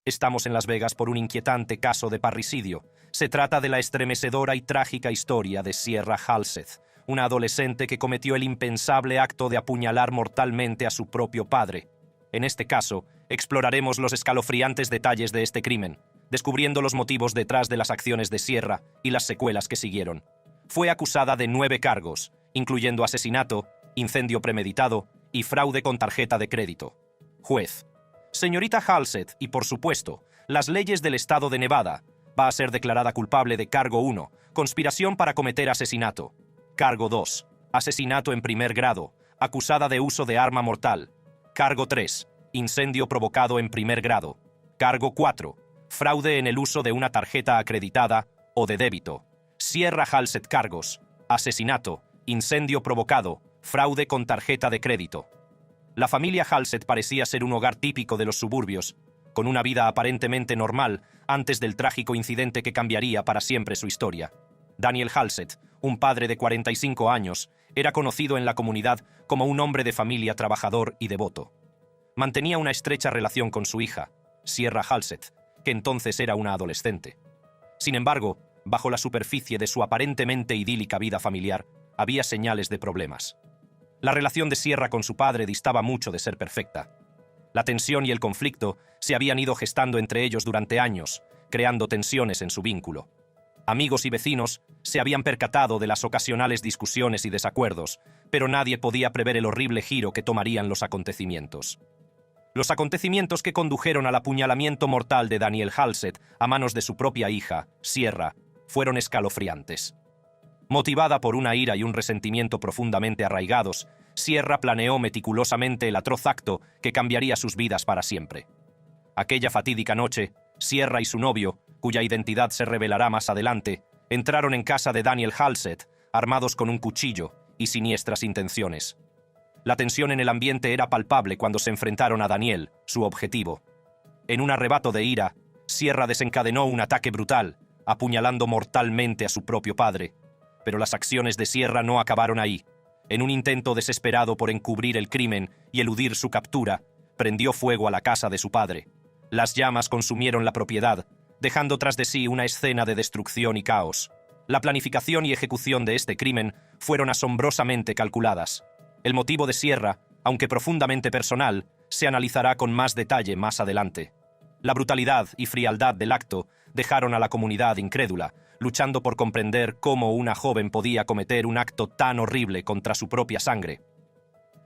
Estamos en Las Vegas por un inquietante caso de parricidio. Se trata de la estremecedora y trágica historia de Sierra Halseth, una adolescente que cometió el impensable acto de apuñalar mortalmente a su propio padre. En este caso, exploraremos los escalofriantes detalles de este crimen, descubriendo los motivos detrás de las acciones de Sierra y las secuelas que siguieron. Fue acusada de 9 cargos, incluyendo asesinato, incendio premeditado y fraude con tarjeta de crédito. Juez: señorita Halseth, y por supuesto, las leyes del estado de Nevada, va a ser declarada culpable de cargo 1, conspiración para cometer asesinato. Cargo 2, asesinato en primer grado, acusada de uso de arma mortal. Cargo 3, incendio provocado en primer grado. Cargo 4, fraude en el uso de una tarjeta acreditada o de débito. Sierra Halseth cargos: asesinato, incendio provocado, fraude con tarjeta de crédito. La familia Halseth parecía ser un hogar típico de los suburbios, con una vida aparentemente normal antes del trágico incidente que cambiaría para siempre su historia. Daniel Halseth, un padre de 45 años, era conocido en la comunidad como un hombre de familia trabajador y devoto. Mantenía una estrecha relación con su hija, Sierra Halseth, que entonces era una adolescente. Sin embargo, bajo la superficie de su aparentemente idílica vida familiar, había señales de problemas. La relación de Sierra con su padre distaba mucho de ser perfecta. La tensión y el conflicto se habían ido gestando entre ellos durante años, creando tensiones en su vínculo. Amigos y vecinos se habían percatado de las ocasionales discusiones y desacuerdos, pero nadie podía prever el horrible giro que tomarían los acontecimientos. Los acontecimientos que condujeron al apuñalamiento mortal de Daniel Halseth a manos de su propia hija, Sierra, fueron escalofriantes. Motivada por una ira y un resentimiento profundamente arraigados, Sierra planeó meticulosamente el atroz acto que cambiaría sus vidas para siempre. Aquella fatídica noche, Sierra y su novio, cuya identidad se revelará más adelante, entraron en casa de Daniel Halseth, armados con un cuchillo y siniestras intenciones. La tensión en el ambiente era palpable cuando se enfrentaron a Daniel, su objetivo. En un arrebato de ira, Sierra desencadenó un ataque brutal, apuñalando mortalmente a su propio padre. Pero las acciones de Sierra no acabaron ahí. En un intento desesperado por encubrir el crimen y eludir su captura, prendió fuego a la casa de su padre. Las llamas consumieron la propiedad, dejando tras de sí una escena de destrucción y caos. La planificación y ejecución de este crimen fueron asombrosamente calculadas. El motivo de Sierra, aunque profundamente personal, se analizará con más detalle más adelante. La brutalidad y frialdad del acto dejaron a la comunidad incrédula, luchando por comprender cómo una joven podía cometer un acto tan horrible contra su propia sangre.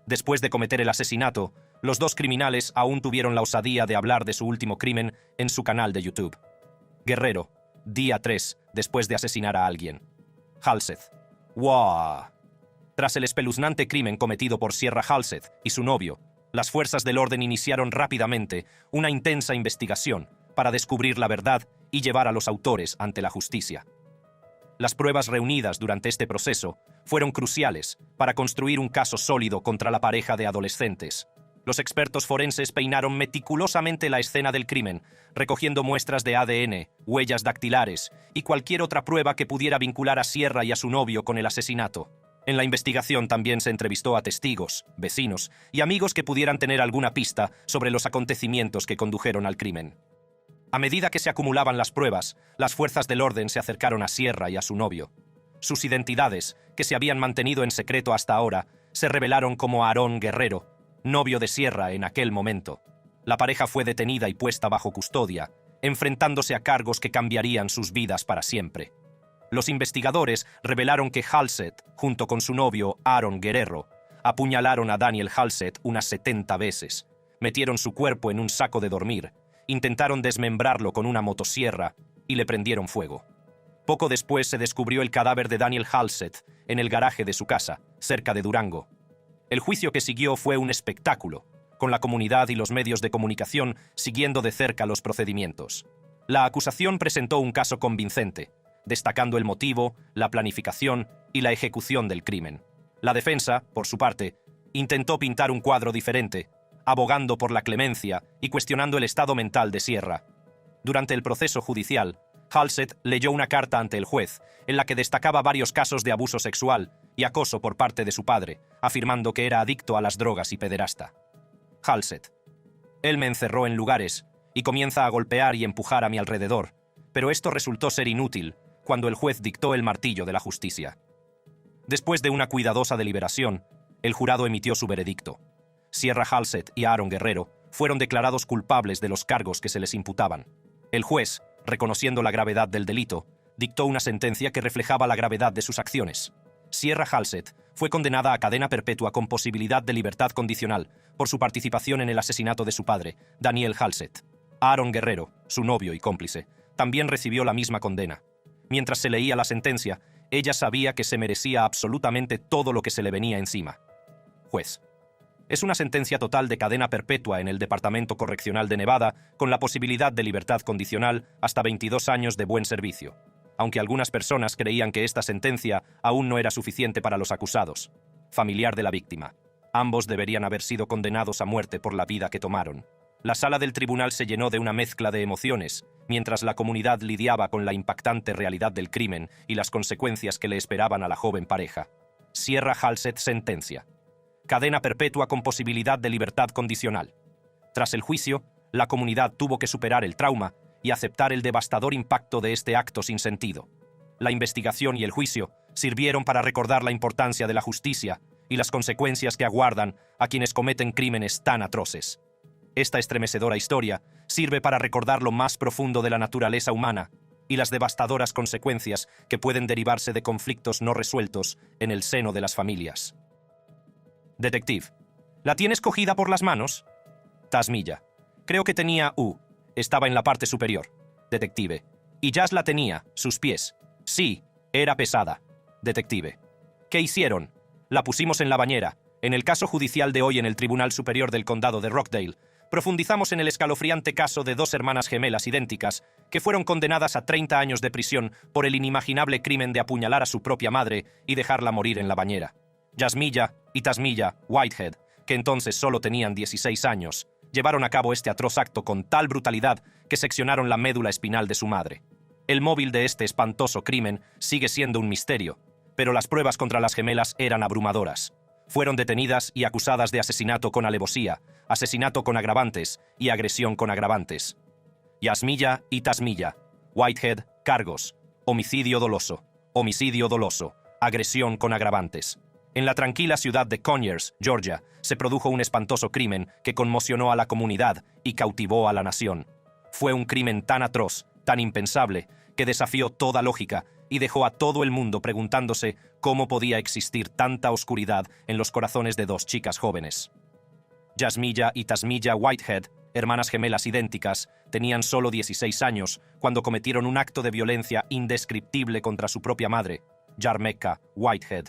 Después de cometer el asesinato, los dos criminales aún tuvieron la osadía de hablar de su último crimen en su canal de YouTube. Guerrero, día 3, después de asesinar a alguien. Halseth. ¡Wow! Tras el espeluznante crimen cometido por Sierra Halseth y su novio, las fuerzas del orden iniciaron rápidamente una intensa investigación para descubrir la verdad y llevar a los autores ante la justicia. Las pruebas reunidas durante este proceso fueron cruciales para construir un caso sólido contra la pareja de adolescentes. Los expertos forenses peinaron meticulosamente la escena del crimen, recogiendo muestras de ADN, huellas dactilares y cualquier otra prueba que pudiera vincular a Sierra y a su novio con el asesinato. En la investigación también se entrevistó a testigos, vecinos y amigos que pudieran tener alguna pista sobre los acontecimientos que condujeron al crimen. A medida que se acumulaban las pruebas, las fuerzas del orden se acercaron a Sierra y a su novio. Sus identidades, que se habían mantenido en secreto hasta ahora, se revelaron como Aarón Guerrero, novio de Sierra en aquel momento. La pareja fue detenida y puesta bajo custodia, enfrentándose a cargos que cambiarían sus vidas para siempre. Los investigadores revelaron que Halseth, junto con su novio Aarón Guerrero, apuñalaron a Daniel Halseth unas 70 veces, metieron su cuerpo en un saco de dormir, intentaron desmembrarlo con una motosierra y le prendieron fuego. Poco después se descubrió el cadáver de Daniel Halseth en el garaje de su casa, cerca de Durango. El juicio que siguió fue un espectáculo, con la comunidad y los medios de comunicación siguiendo de cerca los procedimientos. La acusación presentó un caso convincente, destacando el motivo, la planificación y la ejecución del crimen. La defensa, por su parte, intentó pintar un cuadro diferente, abogando por la clemencia y cuestionando el estado mental de Sierra. Durante el proceso judicial, Halseth leyó una carta ante el juez, en la que destacaba varios casos de abuso sexual y acoso por parte de su padre, afirmando que era adicto a las drogas y pederasta. Halseth: él me encerró en lugares y comienza a golpear y empujar a mi alrededor, pero esto resultó ser inútil cuando el juez dictó el martillo de la justicia. Después de una cuidadosa deliberación, el jurado emitió su veredicto. Sierra Halseth y Aaron Guerrero fueron declarados culpables de los cargos que se les imputaban. El juez, reconociendo la gravedad del delito, dictó una sentencia que reflejaba la gravedad de sus acciones. Sierra Halseth fue condenada a cadena perpetua con posibilidad de libertad condicional por su participación en el asesinato de su padre, Daniel Halseth. Aaron Guerrero, su novio y cómplice, también recibió la misma condena. Mientras se leía la sentencia, ella sabía que se merecía absolutamente todo lo que se le venía encima. Juez: es una sentencia total de cadena perpetua en el Departamento Correccional de Nevada, con la posibilidad de libertad condicional hasta 22 años de buen servicio, aunque algunas personas creían que esta sentencia aún no era suficiente para los acusados. Familiar de la víctima: ambos deberían haber sido condenados a muerte por la vida que tomaron. La sala del tribunal se llenó de una mezcla de emociones, mientras la comunidad lidiaba con la impactante realidad del crimen y las consecuencias que le esperaban a la joven pareja. Sierra Halseth sentencia: cadena perpetua con posibilidad de libertad condicional. Tras el juicio, la comunidad tuvo que superar el trauma y aceptar el devastador impacto de este acto sin sentido. La investigación y el juicio sirvieron para recordar la importancia de la justicia y las consecuencias que aguardan a quienes cometen crímenes tan atroces. Esta estremecedora historia sirve para recordar lo más profundo de la naturaleza humana y las devastadoras consecuencias que pueden derivarse de conflictos no resueltos en el seno de las familias. Detective: ¿la tienes cogida por las manos? Tasmilla: creo que tenía estaba en la parte superior. Detective: y Jazz la tenía, sus pies. Sí, era pesada. Detective: ¿qué hicieron? La pusimos en la bañera. En el caso judicial de hoy en el Tribunal Superior del Condado de Rockdale, profundizamos en el escalofriante caso de dos hermanas gemelas idénticas que fueron condenadas a 30 años de prisión por el inimaginable crimen de apuñalar a su propia madre y dejarla morir en la bañera. Jasmilla y Tasmilla Whitehead, que entonces solo tenían 16 años, llevaron a cabo este atroz acto con tal brutalidad que seccionaron la médula espinal de su madre. El móvil de este espantoso crimen sigue siendo un misterio, pero las pruebas contra las gemelas eran abrumadoras. Fueron detenidas y acusadas de asesinato con alevosía, asesinato con agravantes y agresión con agravantes. Jasmilla y Tasmilla Whitehead, cargos: homicidio doloso, agresión con agravantes. En la tranquila ciudad de Conyers, Georgia, se produjo un espantoso crimen que conmocionó a la comunidad y cautivó a la nación. Fue un crimen tan atroz, tan impensable, que desafió toda lógica y dejó a todo el mundo preguntándose cómo podía existir tanta oscuridad en los corazones de dos chicas jóvenes. Jasmilla y Tasmilla Whitehead, hermanas gemelas idénticas, tenían solo 16 años cuando cometieron un acto de violencia indescriptible contra su propia madre, Yarmecca Whitehead.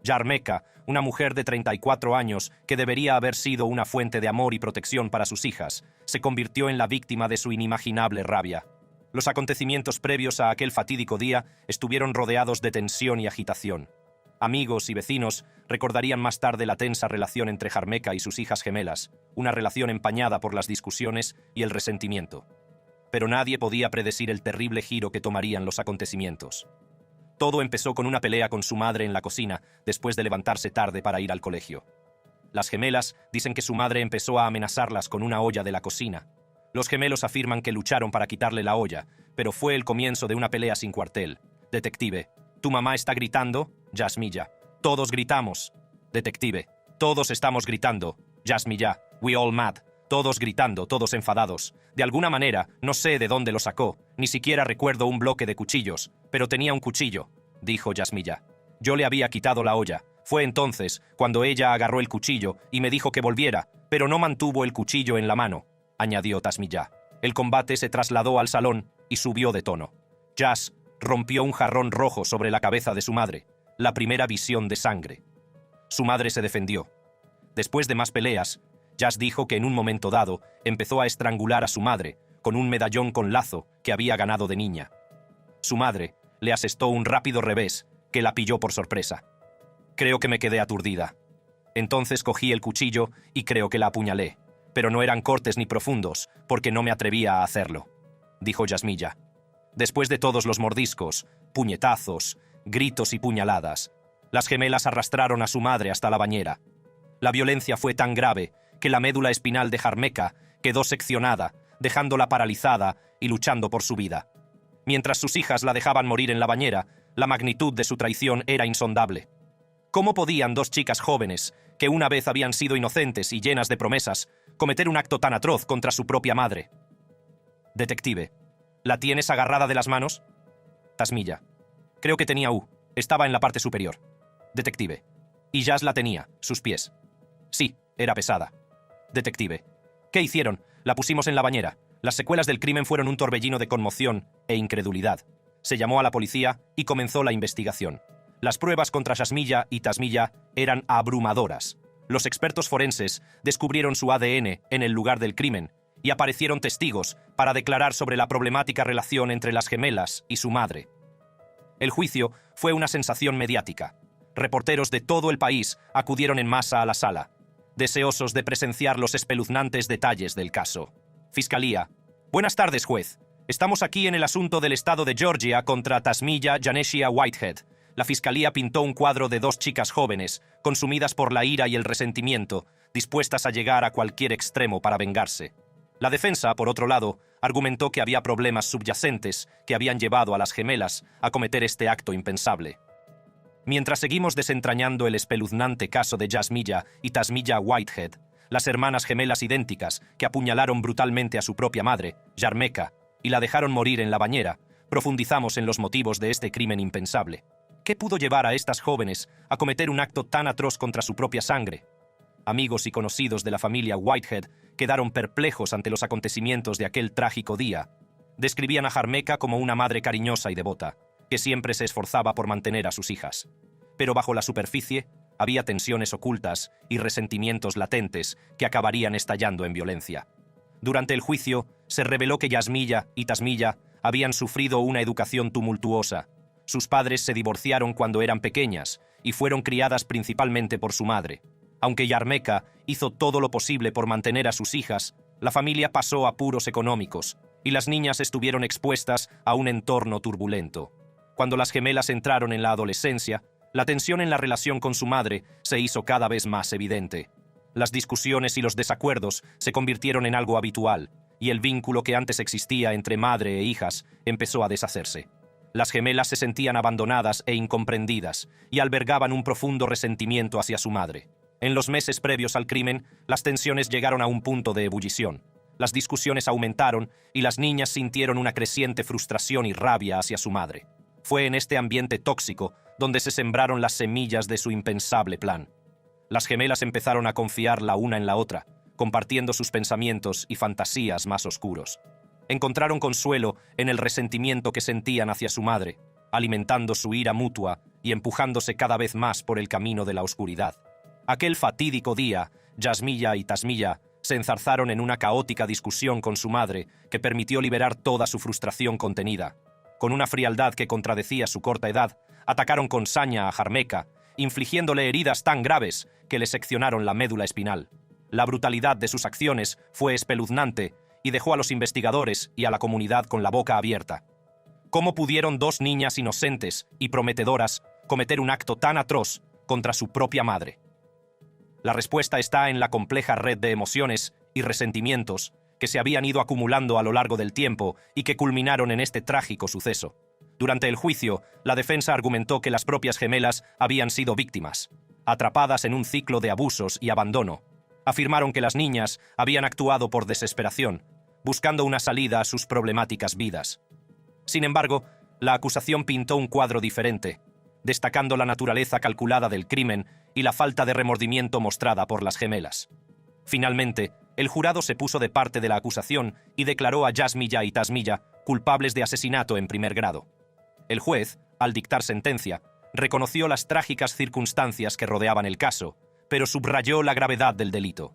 Yarmecca, una mujer de 34 años que debería haber sido una fuente de amor y protección para sus hijas, se convirtió en la víctima de su inimaginable rabia. Los acontecimientos previos a aquel fatídico día estuvieron rodeados de tensión y agitación. Amigos y vecinos recordarían más tarde la tensa relación entre Yarmecca y sus hijas gemelas, una relación empañada por las discusiones y el resentimiento. Pero nadie podía predecir el terrible giro que tomarían los acontecimientos. Todo empezó con una pelea con su madre en la cocina, después de levantarse tarde para ir al colegio. Las gemelas dicen que su madre empezó a amenazarlas con una olla de la cocina. Los gemelos afirman que lucharon para quitarle la olla, pero fue el comienzo de una pelea sin cuartel. Detective: ¿tu mamá está gritando? Jasmilla: todos gritamos. Detective: todos estamos gritando. Jasmilla: we all mad. Todos gritando, todos enfadados. De alguna manera, no sé de dónde lo sacó, ni siquiera recuerdo un bloque de cuchillos, pero tenía un cuchillo, dijo Jasmilla. Yo le había quitado la olla. Fue entonces cuando ella agarró el cuchillo y me dijo que volviera, pero no mantuvo el cuchillo en la mano, añadió Tasmilla. El combate se trasladó al salón y subió de tono. Jazz rompió un jarrón rojo sobre la cabeza de su madre, la primera visión de sangre. Su madre se defendió. Después de más peleas, Jazz dijo que en un momento dado empezó a estrangular a su madre con un medallón con lazo que había ganado de niña. Su madre le asestó un rápido revés que la pilló por sorpresa. Creo que me quedé aturdida. Entonces cogí el cuchillo y creo que la apuñalé, pero no eran cortes ni profundos porque no me atrevía a hacerlo, dijo Jasmilla. Después de todos los mordiscos, puñetazos, gritos y puñaladas, las gemelas arrastraron a su madre hasta la bañera. La violencia fue tan grave que la médula espinal de Yarmecca quedó seccionada dejándola paralizada y luchando por su vida. Mientras sus hijas la dejaban morir en la bañera, la magnitud de su traición era insondable. ¿Cómo podían dos chicas jóvenes, que una vez habían sido inocentes y llenas de promesas, cometer un acto tan atroz contra su propia madre? Detective, ¿la tienes agarrada de las manos? Tasmilla, creo que tenía estaba en la parte superior. Detective, y Jazz la tenía, sus pies. Sí, era pesada. Detective, ¿qué hicieron? La pusimos en la bañera. Las secuelas del crimen fueron un torbellino de conmoción e incredulidad. Se llamó a la policía y comenzó la investigación. Las pruebas contra Jasmilla y Tasmilla eran abrumadoras. Los expertos forenses descubrieron su ADN en el lugar del crimen y aparecieron testigos para declarar sobre la problemática relación entre las gemelas y su madre. El juicio fue una sensación mediática. Reporteros de todo el país acudieron en masa a la sala, deseosos de presenciar los espeluznantes detalles del caso. Fiscalía. Buenas tardes, juez. Estamos aquí en el asunto del estado de Georgia contra Tasmilla Janesia Whitehead. La fiscalía pintó un cuadro de dos chicas jóvenes, consumidas por la ira y el resentimiento, dispuestas a llegar a cualquier extremo para vengarse. La defensa, por otro lado, argumentó que había problemas subyacentes que habían llevado a las gemelas a cometer este acto impensable. Mientras seguimos desentrañando el espeluznante caso de Jasmilla y Tasmilla Whitehead, las hermanas gemelas idénticas que apuñalaron brutalmente a su propia madre, Yarmeka, y la dejaron morir en la bañera, profundizamos en los motivos de este crimen impensable. ¿Qué pudo llevar a estas jóvenes a cometer un acto tan atroz contra su propia sangre? Amigos y conocidos de la familia Whitehead quedaron perplejos ante los acontecimientos de aquel trágico día. Describían a Yarmeka como una madre cariñosa y devota, que siempre se esforzaba por mantener a sus hijas. Pero bajo la superficie había tensiones ocultas y resentimientos latentes que acabarían estallando en violencia. Durante el juicio, se reveló que Jasmilla y Tasmilla habían sufrido una educación tumultuosa. Sus padres se divorciaron cuando eran pequeñas y fueron criadas principalmente por su madre. Aunque Yarmeka hizo todo lo posible por mantener a sus hijas, la familia pasó apuros económicos y las niñas estuvieron expuestas a un entorno turbulento. Cuando las gemelas entraron en la adolescencia, la tensión en la relación con su madre se hizo cada vez más evidente. Las discusiones y los desacuerdos se convirtieron en algo habitual, y el vínculo que antes existía entre madre e hijas empezó a deshacerse. Las gemelas se sentían abandonadas e incomprendidas, y albergaban un profundo resentimiento hacia su madre. En los meses previos al crimen, las tensiones llegaron a un punto de ebullición. Las discusiones aumentaron y las niñas sintieron una creciente frustración y rabia hacia su madre. Fue en este ambiente tóxico donde se sembraron las semillas de su impensable plan. Las gemelas empezaron a confiar la una en la otra, compartiendo sus pensamientos y fantasías más oscuros. Encontraron consuelo en el resentimiento que sentían hacia su madre, alimentando su ira mutua y empujándose cada vez más por el camino de la oscuridad. Aquel fatídico día, Jasmilla y Tasmilla se enzarzaron en una caótica discusión con su madre que permitió liberar toda su frustración contenida. Con una frialdad que contradecía su corta edad, atacaron con saña a Yarmeka, infligiéndole heridas tan graves que le seccionaron la médula espinal. La brutalidad de sus acciones fue espeluznante y dejó a los investigadores y a la comunidad con la boca abierta. ¿Cómo pudieron dos niñas inocentes y prometedoras cometer un acto tan atroz contra su propia madre? La respuesta está en la compleja red de emociones y resentimientos que se habían ido acumulando a lo largo del tiempo y que culminaron en este trágico suceso. Durante el juicio, la defensa argumentó que las propias gemelas habían sido víctimas, atrapadas en un ciclo de abusos y abandono. Afirmaron que las niñas habían actuado por desesperación, buscando una salida a sus problemáticas vidas. Sin embargo, la acusación pintó un cuadro diferente, destacando la naturaleza calculada del crimen y la falta de remordimiento mostrada por las gemelas. Finalmente, el jurado se puso de parte de la acusación y declaró a Jasmilla y Tasmilla culpables de asesinato en primer grado. El juez, al dictar sentencia, reconoció las trágicas circunstancias que rodeaban el caso, pero subrayó la gravedad del delito.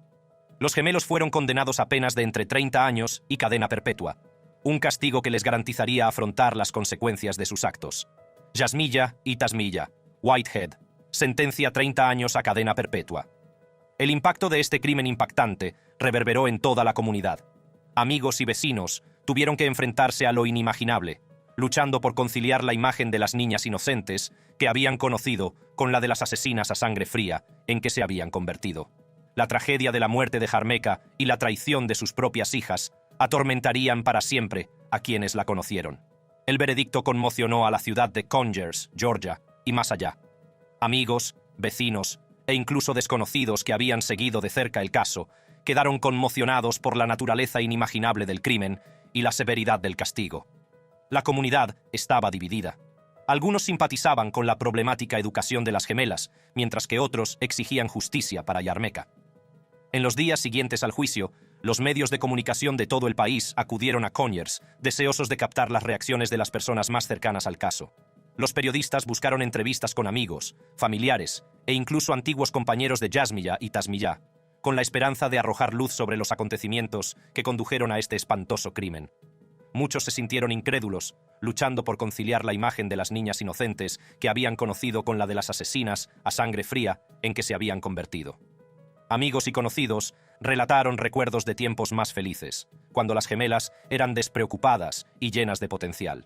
Los gemelos fueron condenados a penas de entre 30 años y cadena perpetua, un castigo que les garantizaría afrontar las consecuencias de sus actos. Jasmilla y Tasmilla, Whitehead, sentencia 30 años a cadena perpetua. El impacto de este crimen impactante reverberó en toda la comunidad. Amigos y vecinos tuvieron que enfrentarse a lo inimaginable, luchando por conciliar la imagen de las niñas inocentes que habían conocido con la de las asesinas a sangre fría en que se habían convertido. La tragedia de la muerte de Yarmeka y la traición de sus propias hijas atormentarían para siempre a quienes la conocieron. El veredicto conmocionó a la ciudad de Conyers, Georgia, y más allá. Amigos, vecinos e incluso desconocidos que habían seguido de cerca el caso quedaron conmocionados por la naturaleza inimaginable del crimen y la severidad del castigo. La comunidad estaba dividida. Algunos simpatizaban con la problemática educación de las gemelas, mientras que otros exigían justicia para Yarmeka. En los días siguientes al juicio, los medios de comunicación de todo el país acudieron a Conyers, deseosos de captar las reacciones de las personas más cercanas al caso. Los periodistas buscaron entrevistas con amigos, familiares e incluso antiguos compañeros de Yasmiyah y Tasmiyah, con la esperanza de arrojar luz sobre los acontecimientos que condujeron a este espantoso crimen. Muchos se sintieron incrédulos, luchando por conciliar la imagen de las niñas inocentes que habían conocido con la de las asesinas a sangre fría en que se habían convertido. Amigos y conocidos relataron recuerdos de tiempos más felices, cuando las gemelas eran despreocupadas y llenas de potencial.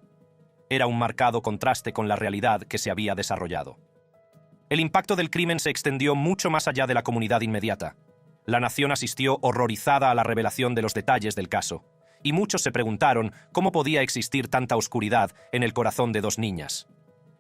Era un marcado contraste con la realidad que se había desarrollado. El impacto del crimen se extendió mucho más allá de la comunidad inmediata. La nación asistió horrorizada a la revelación de los detalles del caso, y muchos se preguntaron cómo podía existir tanta oscuridad en el corazón de dos niñas.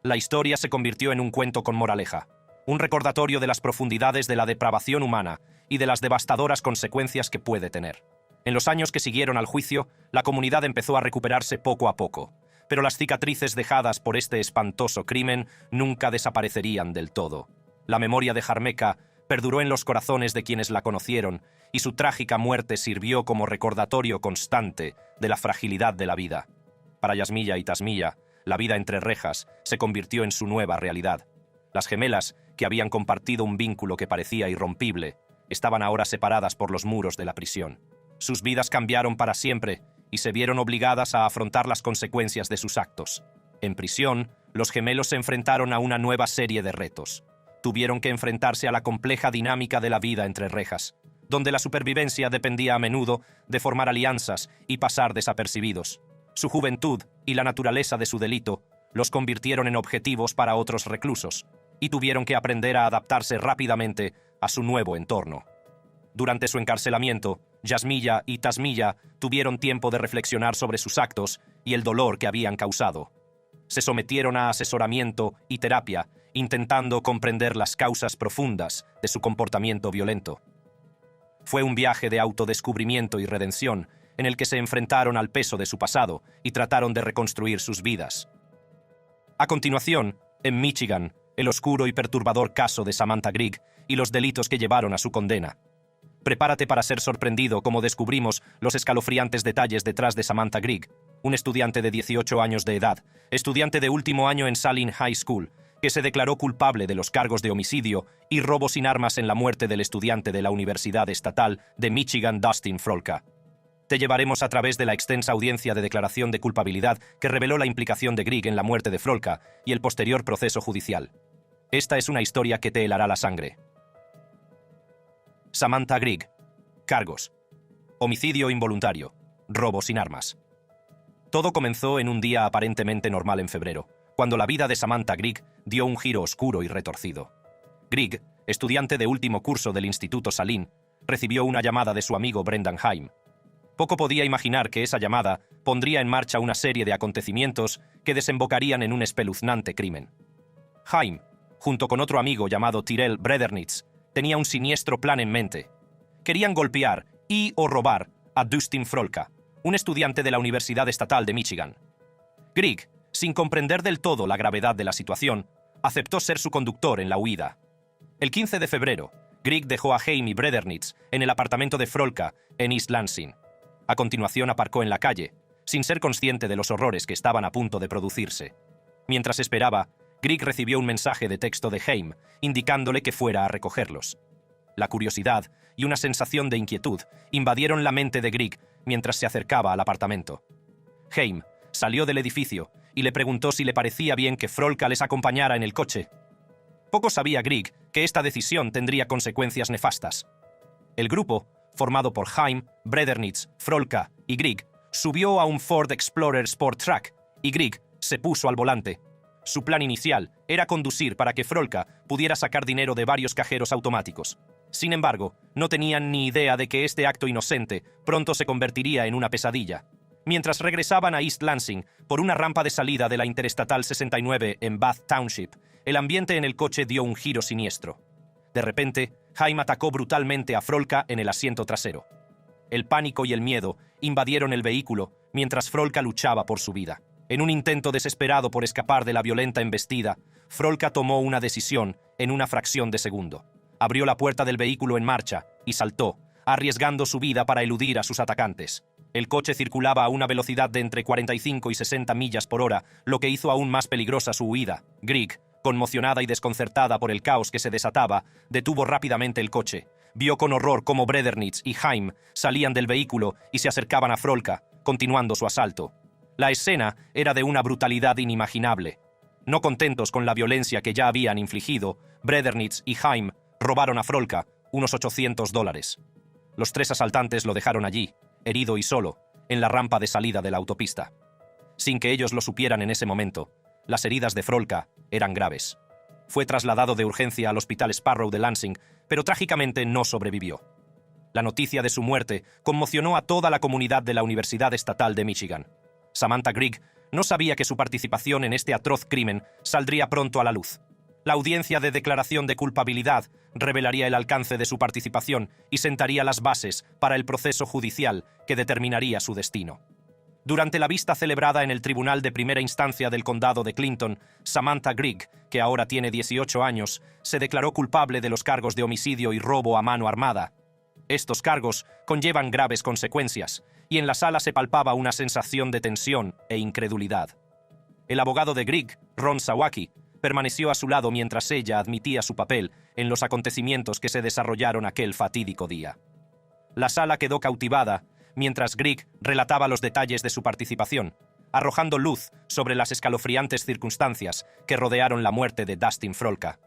La historia se convirtió en un cuento con moraleja, un recordatorio de las profundidades de la depravación humana y de las devastadoras consecuencias que puede tener. En los años que siguieron al juicio, la comunidad empezó a recuperarse poco a poco, pero las cicatrices dejadas por este espantoso crimen nunca desaparecerían del todo. La memoria de Yarmeka perduró en los corazones de quienes la conocieron, y su trágica muerte sirvió como recordatorio constante de la fragilidad de la vida. Para Yasmiyah y Tasmiyah, la vida entre rejas se convirtió en su nueva realidad. Las gemelas, que habían compartido un vínculo que parecía irrompible, estaban ahora separadas por los muros de la prisión. Sus vidas cambiaron para siempre y se vieron obligadas a afrontar las consecuencias de sus actos. En prisión, los gemelos se enfrentaron a una nueva serie de retos. Tuvieron que enfrentarse a la compleja dinámica de la vida entre rejas, donde la supervivencia dependía a menudo de formar alianzas y pasar desapercibidos. Su juventud y la naturaleza de su delito los convirtieron en objetivos para otros reclusos, y tuvieron que aprender a adaptarse rápidamente a su nuevo entorno. Durante su encarcelamiento, Yasmiyah y Tasmiyah tuvieron tiempo de reflexionar sobre sus actos y el dolor que habían causado. Se sometieron a asesoramiento y terapia, intentando comprender las causas profundas de su comportamiento violento. Fue un viaje de autodescubrimiento y redención, en el que se enfrentaron al peso de su pasado y trataron de reconstruir sus vidas. A continuación, en Michigan, el oscuro y perturbador caso de Samantha Grigg y los delitos que llevaron a su condena. Prepárate para ser sorprendido como descubrimos los escalofriantes detalles detrás de Samantha Grigg, un estudiante de 18 años de edad, estudiante de último año en Saline High School, que se declaró culpable de los cargos de homicidio y robo sin armas en la muerte del estudiante de la Universidad Estatal de Michigan, Dustin Frolka. Te llevaremos a través de la extensa audiencia de declaración de culpabilidad que reveló la implicación de Grigg en la muerte de Frolka y el posterior proceso judicial. Esta es una historia que te helará la sangre. Samantha Grigg. Cargos: homicidio involuntario, robo sin armas. Todo comenzó en un día aparentemente normal en febrero, cuando la vida de Samantha Grigg dio un giro oscuro y retorcido. Grigg, estudiante de último curso del Instituto Saline, recibió una llamada de su amigo Brendan Haim. Poco podía imaginar que esa llamada pondría en marcha una serie de acontecimientos que desembocarían en un espeluznante crimen. Haim, junto con otro amigo llamado Tyrell Bredernitz, tenía un siniestro plan en mente. Querían golpear o robar a Dustin Frolka, un estudiante de la Universidad Estatal de Michigan. Grigg, sin comprender del todo la gravedad de la situación, aceptó ser su conductor en la huida. El 15 de febrero, Grigg dejó a Haim y Bredernitz en el apartamento de Frolka en East Lansing. A continuación aparcó en la calle, sin ser consciente de los horrores que estaban a punto de producirse. Mientras esperaba, Grigg recibió un mensaje de texto de Haim, indicándole que fuera a recogerlos. La curiosidad y una sensación de inquietud invadieron la mente de Grigg mientras se acercaba al apartamento. Haim salió del edificio y le preguntó si le parecía bien que Frolka les acompañara en el coche. Poco sabía Grigg que esta decisión tendría consecuencias nefastas. El grupo, formado por Haim, Bredernitz, Frolka y Grigg, subió a un Ford Explorer Sport Track y Grigg se puso al volante. Su plan inicial era conducir para que Frolka pudiera sacar dinero de varios cajeros automáticos. Sin embargo, no tenían ni idea de que este acto inocente pronto se convertiría en una pesadilla. Mientras regresaban a East Lansing por una rampa de salida de la Interestatal 69 en Bath Township, el ambiente en el coche dio un giro siniestro. De repente, Haim atacó brutalmente a Frolka en el asiento trasero. El pánico y el miedo invadieron el vehículo mientras Frolka luchaba por su vida. En un intento desesperado por escapar de la violenta embestida, Frolka tomó una decisión en una fracción de segundo. Abrió la puerta del vehículo en marcha y saltó, arriesgando su vida para eludir a sus atacantes. El coche circulaba a una velocidad de entre 45 y 60 millas por hora, lo que hizo aún más peligrosa su huida. Grieg, conmocionada y desconcertada por el caos que se desataba, detuvo rápidamente el coche. Vio con horror cómo Bredernitz y Haim salían del vehículo y se acercaban a Frolka, continuando su asalto. La escena era de una brutalidad inimaginable. No contentos con la violencia que ya habían infligido, Bredernitz y Haim robaron a Frolka unos $800. Los tres asaltantes lo dejaron allí, herido y solo, en la rampa de salida de la autopista. Sin que ellos lo supieran en ese momento, las heridas de Frolka eran graves. Fue trasladado de urgencia al Hospital Sparrow de Lansing, pero trágicamente no sobrevivió. La noticia de su muerte conmocionó a toda la comunidad de la Universidad Estatal de Michigan. Samantha Grieg no sabía que su participación en este atroz crimen saldría pronto a la luz. La audiencia de declaración de culpabilidad revelaría el alcance de su participación y sentaría las bases para el proceso judicial que determinaría su destino. Durante la vista celebrada en el Tribunal de Primera Instancia del Condado de Clinton, Samantha Grieg, que ahora tiene 18 años, se declaró culpable de los cargos de homicidio y robo a mano armada. Estos cargos conllevan graves consecuencias, y en la sala se palpaba una sensación de tensión e incredulidad. El abogado de Grieg, Ron Sawaki, permaneció a su lado mientras ella admitía su papel en los acontecimientos que se desarrollaron aquel fatídico día. La sala quedó cautivada mientras Grieg relataba los detalles de su participación, arrojando luz sobre las escalofriantes circunstancias que rodearon la muerte de Dustin Frolka.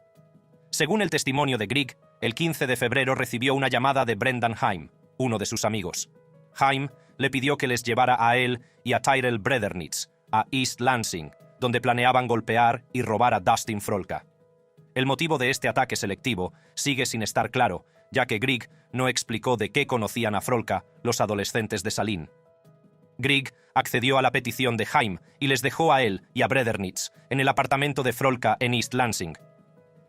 Según el testimonio de Grieg, el 15 de febrero recibió una llamada de Brendan Haim, uno de sus amigos. Haim le pidió que les llevara a él y a Tyrell Bredernitz a East Lansing, donde planeaban golpear y robar a Dustin Frolka. El motivo de este ataque selectivo sigue sin estar claro, ya que Grieg no explicó de qué conocían a Frolka los adolescentes de Saline. Grieg accedió a la petición de Haim y les dejó a él y a Bredernitz en el apartamento de Frolka en East Lansing.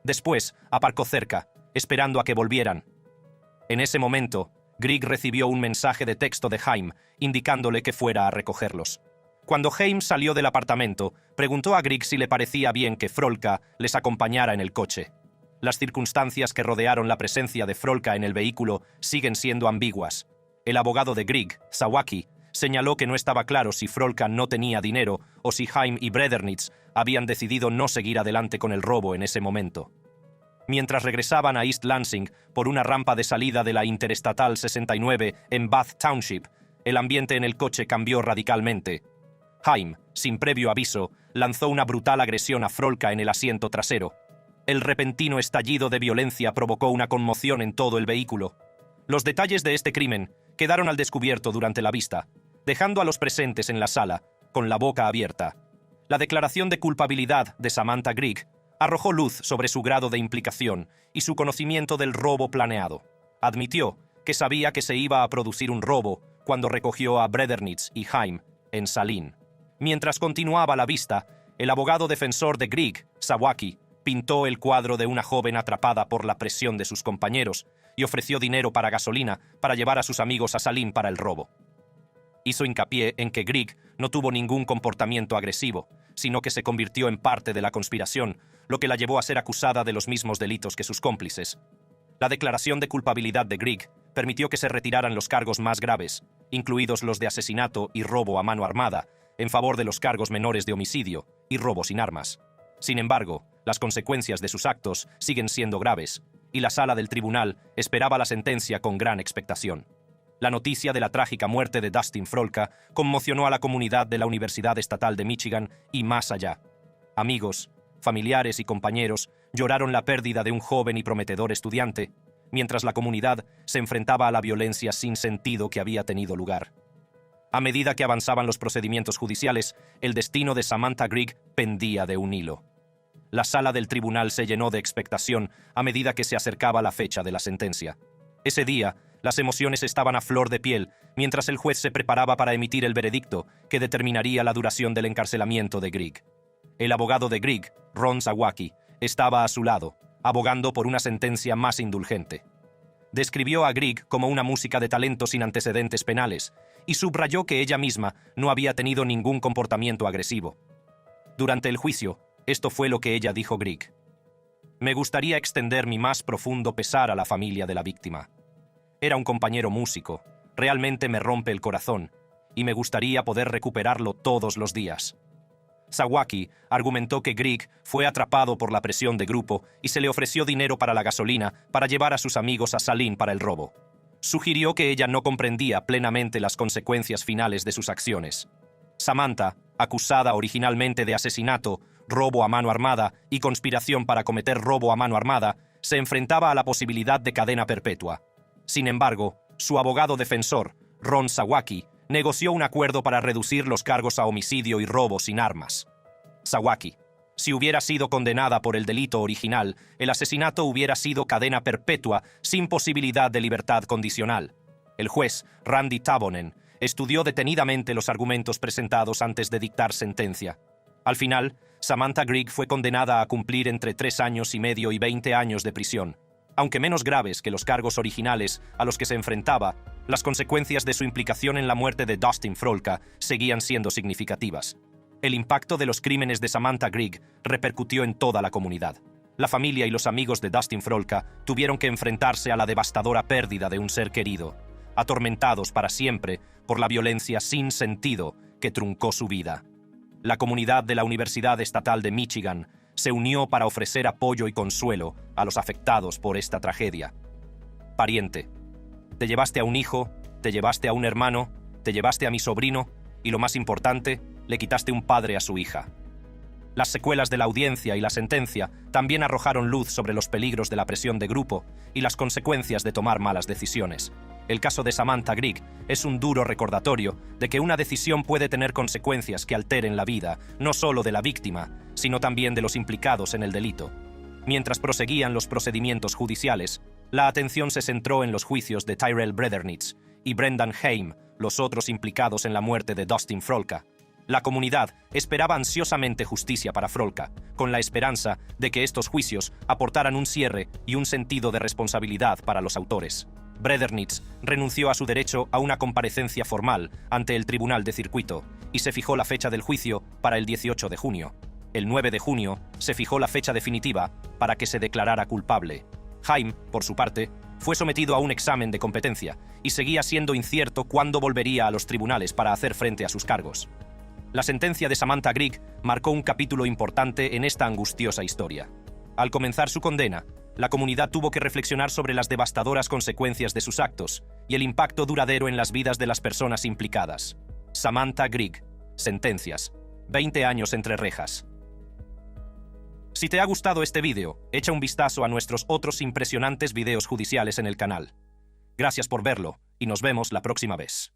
Después aparcó cerca, esperando a que volvieran. En ese momento, Grieg recibió un mensaje de texto de Haim indicándole que fuera a recogerlos. Cuando Haim salió del apartamento, preguntó a Grieg si le parecía bien que Frolka les acompañara en el coche. Las circunstancias que rodearon la presencia de Frolka en el vehículo siguen siendo ambiguas. El abogado de Grieg, Sawaki, señaló que no estaba claro si Frolka no tenía dinero o si Haim y Bredernitz habían decidido no seguir adelante con el robo en ese momento. Mientras regresaban a East Lansing por una rampa de salida de la Interestatal 69 en Bath Township, el ambiente en el coche cambió radicalmente. Haim, sin previo aviso, lanzó una brutal agresión a Frolka en el asiento trasero. El repentino estallido de violencia provocó una conmoción en todo el vehículo. Los detalles de este crimen quedaron al descubierto durante la vista, dejando a los presentes en la sala con la boca abierta. La declaración de culpabilidad de Samantha Grieg arrojó luz sobre su grado de implicación y su conocimiento del robo planeado. Admitió que sabía que se iba a producir un robo cuando recogió a Bredernitz y Haim en Saline. Mientras continuaba la vista, el abogado defensor de Grieg, Sawaki, pintó el cuadro de una joven atrapada por la presión de sus compañeros y ofreció dinero para gasolina para llevar a sus amigos a Saline para el robo. Hizo hincapié en que Grieg no tuvo ningún comportamiento agresivo, sino que se convirtió en parte de la conspiración, lo que la llevó a ser acusada de los mismos delitos que sus cómplices. La declaración de culpabilidad de Grieg permitió que se retiraran los cargos más graves, incluidos los de asesinato y robo a mano armada, en favor de los cargos menores de homicidio y robo sin armas. Sin embargo, las consecuencias de sus actos siguen siendo graves, y la sala del tribunal esperaba la sentencia con gran expectación. La noticia de la trágica muerte de Dustin Frolka conmocionó a la comunidad de la Universidad Estatal de Michigan y más allá. Amigos, familiares y compañeros lloraron la pérdida de un joven y prometedor estudiante, mientras la comunidad se enfrentaba a la violencia sin sentido que había tenido lugar. A medida que avanzaban los procedimientos judiciales, el destino de Samantha Grieg pendía de un hilo. La sala del tribunal se llenó de expectación a medida que se acercaba la fecha de la sentencia. Ese día, las emociones estaban a flor de piel mientras el juez se preparaba para emitir el veredicto que determinaría la duración del encarcelamiento de Grigg. El abogado de Grigg, Ron Zawacki, estaba a su lado, abogando por una sentencia más indulgente. Describió a Grigg como una música de talento sin antecedentes penales y subrayó que ella misma no había tenido ningún comportamiento agresivo. Durante el juicio, esto fue lo que ella dijo a Grigg. Me gustaría extender mi más profundo pesar a la familia de la víctima. Era un compañero músico, realmente me rompe el corazón, y me gustaría poder recuperarlo todos los días. Zawacki argumentó que Grigg fue atrapado por la presión de grupo y se le ofreció dinero para la gasolina para llevar a sus amigos a Saline para el robo. Sugirió que ella no comprendía plenamente las consecuencias finales de sus acciones. Samantha, acusada originalmente de asesinato, robo a mano armada y conspiración para cometer robo a mano armada, se enfrentaba a la posibilidad de cadena perpetua. Sin embargo, su abogado defensor, Ron Zawacki, negoció un acuerdo para reducir los cargos a homicidio y robo sin armas. Zawacki: si hubiera sido condenada por el delito original, el asesinato hubiera sido cadena perpetua sin posibilidad de libertad condicional. El juez, Randy Tabonen, estudió detenidamente los argumentos presentados antes de dictar sentencia. Al final, Samantha Grigg fue condenada a cumplir entre 3 años y medio y 20 años de prisión. Aunque menos graves que los cargos originales a los que se enfrentaba, las consecuencias de su implicación en la muerte de Dustin Frolka seguían siendo significativas. El impacto de los crímenes de Samantha Grigg repercutió en toda la comunidad. La familia y los amigos de Dustin Frolka tuvieron que enfrentarse a la devastadora pérdida de un ser querido, atormentados para siempre por la violencia sin sentido que truncó su vida. La comunidad de la Universidad Estatal de Michigan se unió para ofrecer apoyo y consuelo a los afectados por esta tragedia. Pariente: te llevaste a un hijo, te llevaste a un hermano, te llevaste a mi sobrino y, lo más importante, le quitaste un padre a su hija. Las secuelas de la audiencia y la sentencia también arrojaron luz sobre los peligros de la presión de grupo y las consecuencias de tomar malas decisiones. El caso de Samantha Grigg es un duro recordatorio de que una decisión puede tener consecuencias que alteren la vida, no solo de la víctima, sino también de los implicados en el delito. Mientras proseguían los procedimientos judiciales, la atención se centró en los juicios de Tyrell Bredernitz y Brendan Haim, los otros implicados en la muerte de Dustin Frolka. La comunidad esperaba ansiosamente justicia para Frolka, con la esperanza de que estos juicios aportaran un cierre y un sentido de responsabilidad para los autores. Bredernitz renunció a su derecho a una comparecencia formal ante el Tribunal de Circuito y se fijó la fecha del juicio para el 18 de junio. El 9 de junio se fijó la fecha definitiva para que se declarara culpable. Haim, por su parte, fue sometido a un examen de competencia y seguía siendo incierto cuándo volvería a los tribunales para hacer frente a sus cargos. La sentencia de Samantha Grigg marcó un capítulo importante en esta angustiosa historia. Al comenzar su condena, la comunidad tuvo que reflexionar sobre las devastadoras consecuencias de sus actos y el impacto duradero en las vidas de las personas implicadas. Samantha Grigg. Sentencias. 20 años entre rejas. Si te ha gustado este vídeo, echa un vistazo a nuestros otros impresionantes videos judiciales en el canal. Gracias por verlo y nos vemos la próxima vez.